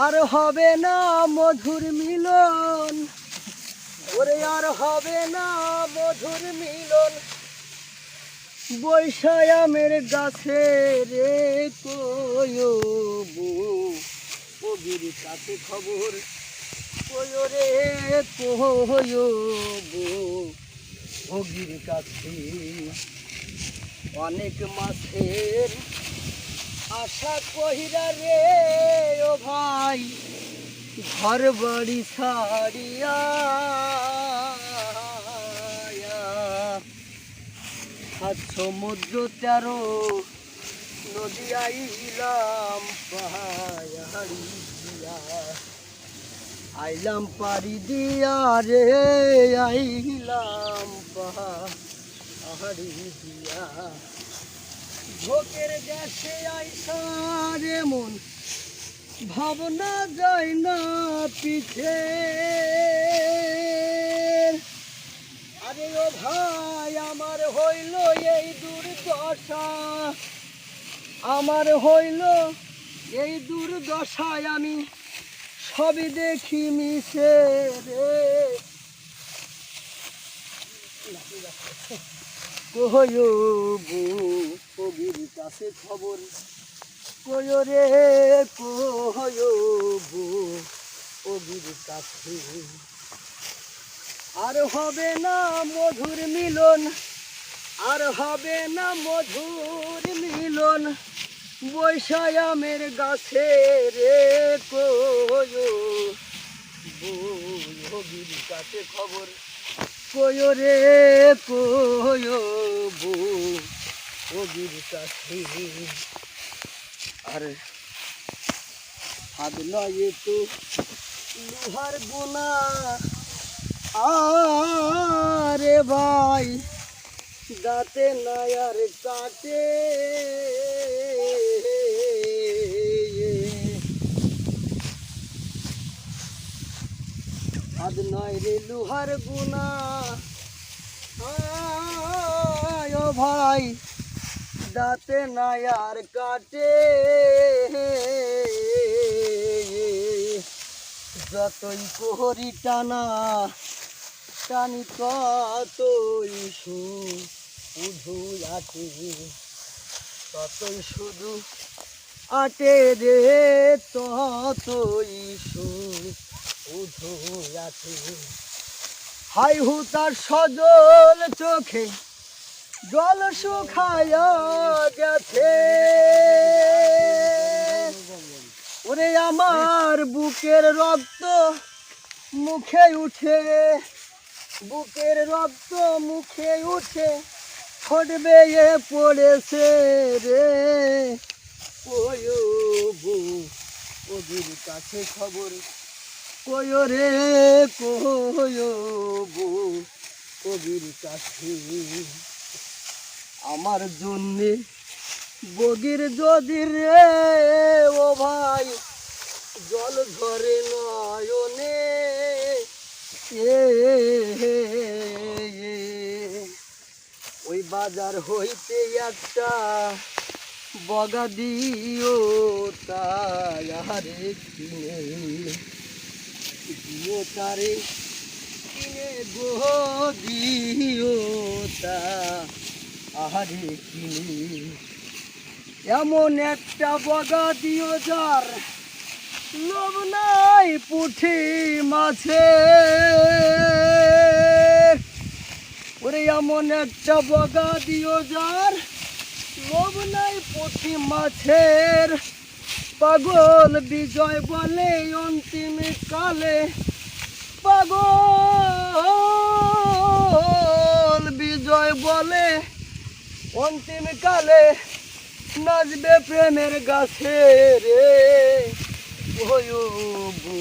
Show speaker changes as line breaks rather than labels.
আর হবে না মধুর মিলন, ওরে আর হবে না মধুর মিলন। বৈশায়ামের গাছে রে কয়বু, কবির কাছে খবর কয়ো রে কয়বু, ভগির কাছে অনেক মাসের আশা কহিরা রে ও ভাই, ঘর বাড়ি ছাড়িয়া সাত সমুদ্র 13 নদী আইলাম পাহাড়ি দিয়া, আইলাম পাড়ি দিয়া রে আইলাম পাহাড়ি দিয়া। ঝোঁকের দেশে আইসা রে মন ভাবনা যায় না পিছে, আরে ও ভাই আমার হইল এই দুর্দশা, আমার হইল এই দুর্দশায় আমি সবই দেখি মিশে রে। কয়বু কবির কাছে খবর কয়ো রে কয়বু, কবির কাছে আর হবে না মধুর মিলন, আর হবে না মধুর মিলন। বৈশায়ামের গাছে রে কয়বু, কবির কাছে খবর কয়ো রে কয়বু, কবির কাছে। আর হাত নয় তো লোহার বোনা, আরে ভাই দাঁতে নাই আর কাটে, হাত নয় রে লোহার বোনা, ও ভাই দাঁতে নাই আর কাটে। যতই কোহরি টানা টানি ততই শুধু আটে, ততই শুধু আটে রে, ততই শুধু আটে। হাই হুতার সজল চোখে জল শুকায়া গেছে, ওরে আমার বুকের রক্ত মুখে উঠে, বুকের রক্ত মুখে উঠে ঠোঁট বেয়ে পড়েছে রে। কয়বু কবির কাছে খবর কয়ো রে কয়বু, কবির কাছে। আমার জন্যে বগির যদি রে ও ভাই জল ধরে নয়নে, ওই বাজার হইতে একটা বগা দিও তারে কিনে, দিও তারে কিনে গো দিও তারে কিনে। এমন একটা বগা দিও যার লোভ নাই পুঁটি মাছে, ওরে এমন একটা বগা দিও যার লোভ নাই পুঁটি মাছের। পাগল বিজয় বলে অন্তিম কালে, পাগল বিজয় বলে অন্তিম কালে নাচবে প্রেমের গাছে রে কয়বু।